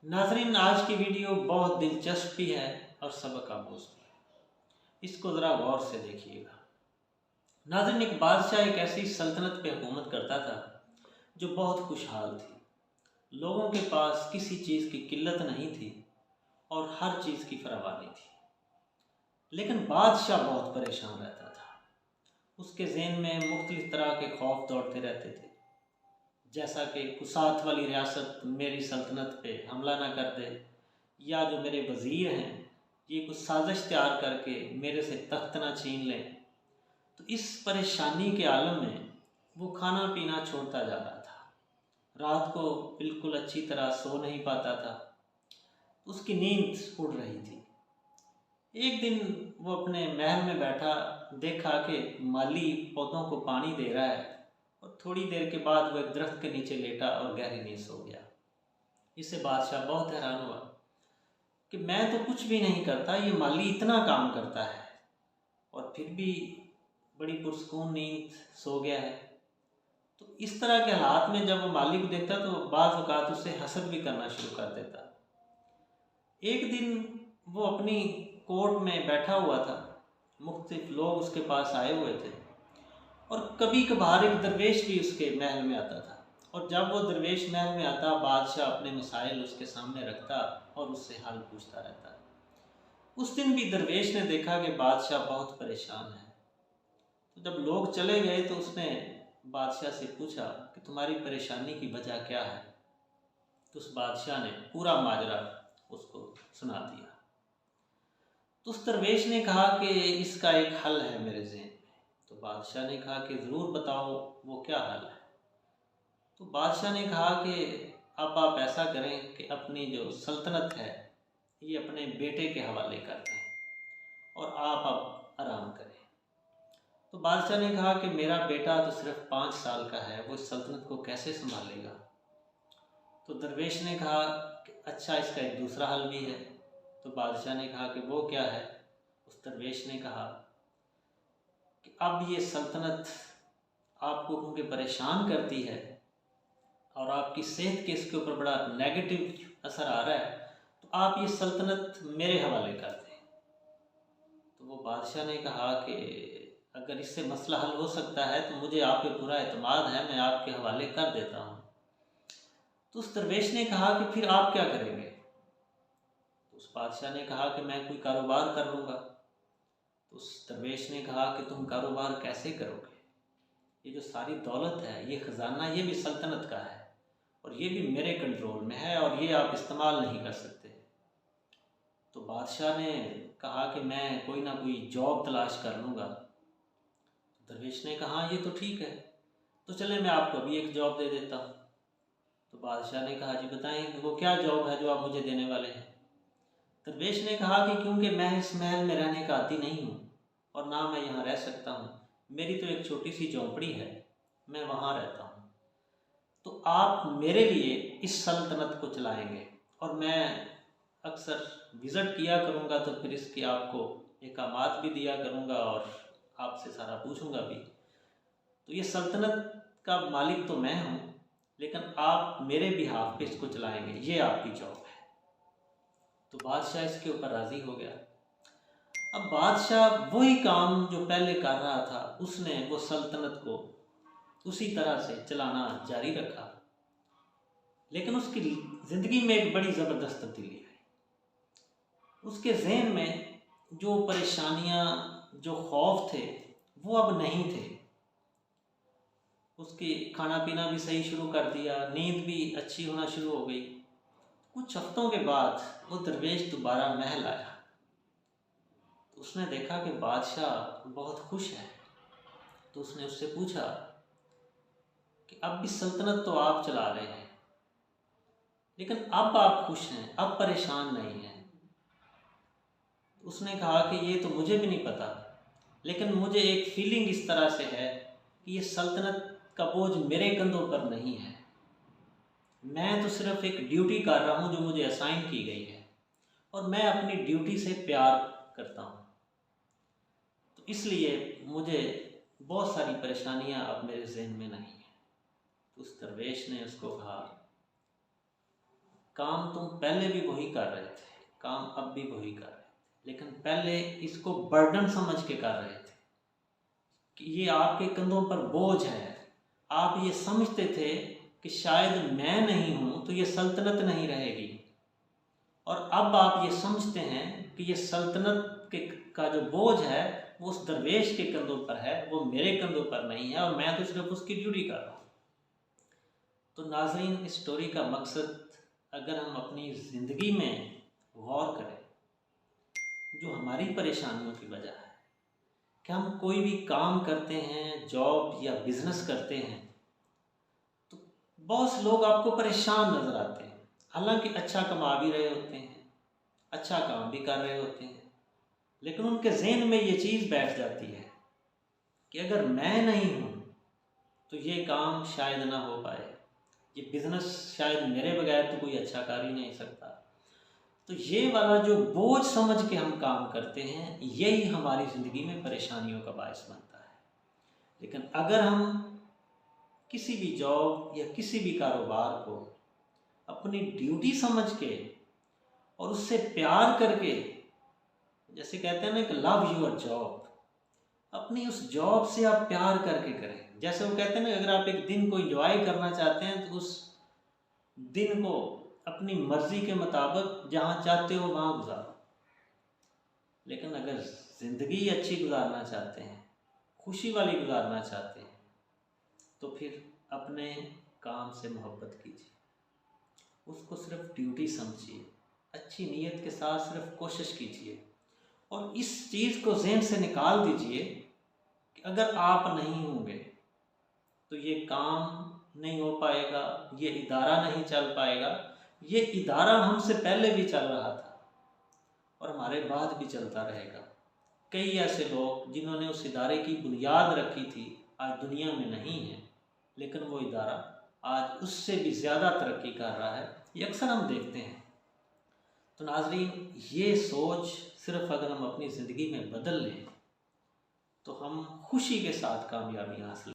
नाजरीन, आज की वीडियो बहुत दिलचस्प भी है और सबक आमोज भी है। इसको ज़रा गौर से देखिएगा। नाजरीन, एक बादशाह एक ऐसी सल्तनत पे हुकूमत करता था जो बहुत खुशहाल थी। लोगों के पास किसी चीज़ की किल्लत नहीं थी और हर चीज़ की फरावानी थी। लेकिन बादशाह बहुत परेशान रहता था। उसके ज़हन में मुख्तलिफ तरह के खौफ दौड़ते रहते थे, जैसा कि कुसात वाली रियासत मेरी सल्तनत पे हमला ना कर दे, या जो मेरे वज़ीर हैं ये कुछ साजिश तैयार करके मेरे से तख्त ना छीन लें। तो इस परेशानी के आलम में वो खाना पीना छोड़ता जा रहा था। रात को बिल्कुल अच्छी तरह सो नहीं पाता था। उसकी नींद उड़ रही थी। एक दिन वो अपने महल में बैठा, देखा कि माली पौधों को पानी दे रहा है और थोड़ी देर के बाद वो एक दरख्त के नीचे लेटा और गहरी नींद सो गया। इससे बादशाह बहुत हैरान हुआ कि मैं तो कुछ भी नहीं करता, ये माली इतना काम करता है और फिर भी बड़ी पुरसकून नींद सो गया है। तो इस तरह के हालात में जब वो माली को देखता तो बाज़ औक़ात उससे हसद भी करना शुरू कर देता। एक दिन वो अपनी कोर्ट में बैठा हुआ था। मुख्तलिफ लोग उसके पास आए हुए थे और कभी कभार एक दरवेश भी उसके महल में आता था। और जब वो दरवेश महल में आता, बादशाह अपने मसाइल उसके सामने रखता और उससे हल पूछता रहता। उस दिन भी दरवेश ने देखा कि बादशाह बहुत परेशान है। तो जब लोग चले गए तो उसने बादशाह से पूछा कि तुम्हारी परेशानी की वजह क्या है। तो उस बादशाह ने पूरा माजरा उसको सुना दिया। तो उस दरवेश ने कहा कि इसका एक हल है मेरे ज़हन में। तो बादशाह ने कहा कि ज़रूर बताओ वो क्या हल है। तो बादशाह ने कहा कि अब आप ऐसा करें कि अपनी जो सल्तनत है ये अपने बेटे के हवाले कर दें और आप अब आराम करें। तो बादशाह ने कहा कि मेरा बेटा तो सिर्फ 5 साल का है, वो इस सल्तनत को कैसे संभालेगा। तो दरवेश ने कहा कि अच्छा, इसका एक दूसरा हल भी है। तो बादशाह ने कहा कि वो क्या है। उस दरवेश ने कहा कि अब ये सल्तनत आपको क्योंकि परेशान करती है और आपकी सेहत के इसके ऊपर बड़ा नेगेटिव असर आ रहा है, तो आप ये सल्तनत मेरे हवाले कर दें। तो वो बादशाह ने कहा कि अगर इससे मसला हल हो सकता है तो मुझे आप पे पूरा एतमाद है, मैं आपके हवाले कर देता हूँ। तो उस दरवेश ने कहा कि फिर आप क्या करेंगे। तो उस बादशाह ने कहा कि मैं कोई कारोबार कर लूँगा। तो उस दरवेश ने कहा कि तुम कारोबार कैसे करोगे, ये जो सारी दौलत है, ये ख़जाना, ये भी सल्तनत का है और ये भी मेरे कंट्रोल में है और ये आप इस्तेमाल नहीं कर सकते। तो बादशाह ने कहा कि मैं कोई ना कोई जॉब तलाश कर लूँगा। तो दरवेश ने कहा ये तो ठीक है, तो चले मैं आपको अभी एक जॉब दे देता हूँ। तो बादशाह ने कहा जी बताएं कि वो क्या जॉब है जो आप मुझे देने वाले हैं। दरवेश ने कहा कि क्योंकि मैं इस महल में रहने का आदी नहीं हूँ और ना मैं यहाँ रह सकता हूँ, मेरी तो एक छोटी सी झोंपड़ी है, मैं वहाँ रहता हूँ। तो आप मेरे लिए इस सल्तनत को चलाएंगे और मैं अक्सर विज़िट किया करूँगा, तो फिर इसकी आपको इकामात भी दिया करूँगा और आपसे सारा पूछूँगा भी। तो ये सल्तनत का मालिक तो मैं हूँ, लेकिन आप मेरे बिहाफ पे इसको चलाएंगे, ये आपकी जॉब है। तो बादशाह इसके ऊपर राज़ी हो गया। अब बादशाह वही काम जो पहले कर रहा था, उसने वो सल्तनत को उसी तरह से चलाना जारी रखा। लेकिन उसकी ज़िंदगी में एक बड़ी ज़बरदस्त तब्दीली आई। उसके ज़हन में जो परेशानियाँ, जो खौफ थे, वो अब नहीं थे। उसकी खाना पीना भी सही शुरू कर दिया, नींद भी अच्छी होना शुरू हो गई। कुछ हफ्तों के बाद वो दरवेश दोबारा महल आया। तो उसने देखा कि बादशाह बहुत खुश है। तो उसने उससे पूछा कि अब भी सल्तनत तो आप चला रहे हैं, लेकिन अब आप खुश हैं, अब परेशान नहीं हैं। तो उसने कहा कि ये तो मुझे भी नहीं पता, लेकिन मुझे एक फीलिंग इस तरह से है कि ये सल्तनत का बोझ मेरे कंधों पर नहीं है। मैं तो सिर्फ एक ड्यूटी कर रहा हूँ जो मुझे असाइन की गई है और मैं अपनी ड्यूटी से प्यार करता हूँ। तो इसलिए मुझे बहुत सारी परेशानियाँ अब मेरे जहन में नहीं हैं। तो उस दरवेश ने उसको कहा, काम तुम पहले भी वही कर रहे थे, काम अब भी वही कर रहे थे, लेकिन पहले इसको बर्डन समझ के कर रहे थे कि ये आपके कंधों पर बोझ है। आप ये समझते थे कि शायद मैं नहीं हूँ तो ये सल्तनत नहीं रहेगी, और अब आप ये समझते हैं कि ये सल्तनत का जो बोझ है वो उस दरवेश के कंधों पर है, वो मेरे कंधों पर नहीं है, और मैं तो सिर्फ उसकी ड्यूटी कर रहा हूँ। तो नाज़रीन, इस स्टोरी का मकसद, अगर हम अपनी ज़िंदगी में गौर करें, जो हमारी परेशानियों की वजह है कि हम कोई भी काम करते हैं, जॉब या बिज़नेस करते हैं, तो बहुत से लोग आपको परेशान नज़र आते हैं। हालांकि अच्छा कमा भी रहे होते हैं, अच्छा काम भी कर रहे होते हैं, लेकिन उनके ज़हन में ये चीज़ बैठ जाती है कि अगर मैं नहीं हूँ तो ये काम शायद ना हो पाए, ये बिज़नेस शायद मेरे बगैर तो कोई अच्छा कर ही नहीं सकता। तो ये वाला जो बोझ समझ के हम काम करते हैं, यही हमारी ज़िंदगी में परेशानियों का बायस बनता है। लेकिन अगर हम किसी भी जॉब या किसी भी कारोबार को अपनी ड्यूटी समझ के और उससे प्यार करके, जैसे कहते हैं ना कि लव योर जॉब, अपनी उस जॉब से आप प्यार करके करें। जैसे वो कहते हैं ना, अगर आप एक दिन को एंजॉय करना चाहते हैं तो उस दिन को अपनी मर्जी के मुताबिक जहाँ चाहते हो वहाँ गुजारो। लेकिन अगर ज़िंदगी अच्छी गुजारना चाहते हैं, खुशी वाली गुजारना चाहते हैं, तो फिर अपने काम से मोहब्बत कीजिए, उसको सिर्फ ड्यूटी समझिए, अच्छी नीयत के साथ सिर्फ कोशिश कीजिए, और इस चीज़ को ज़हन से निकाल दीजिए कि अगर आप नहीं होंगे तो ये काम नहीं हो पाएगा, ये इदारा नहीं चल पाएगा। ये इदारा हमसे पहले भी चल रहा था और हमारे बाद भी चलता रहेगा। कई ऐसे लोग जिन्होंने उस इदारे की बुनियाद रखी थी आज दुनिया में नहीं है, लेकिन वो इदारा आज उससे भी ज़्यादा तरक्की कर रहा है, ये अक्सर हम देखते हैं। तो नाज़रीन, ये सोच सिर्फ अगर हम अपनी ज़िंदगी में बदल लें तो हम खुशी के साथ कामयाबी हासिल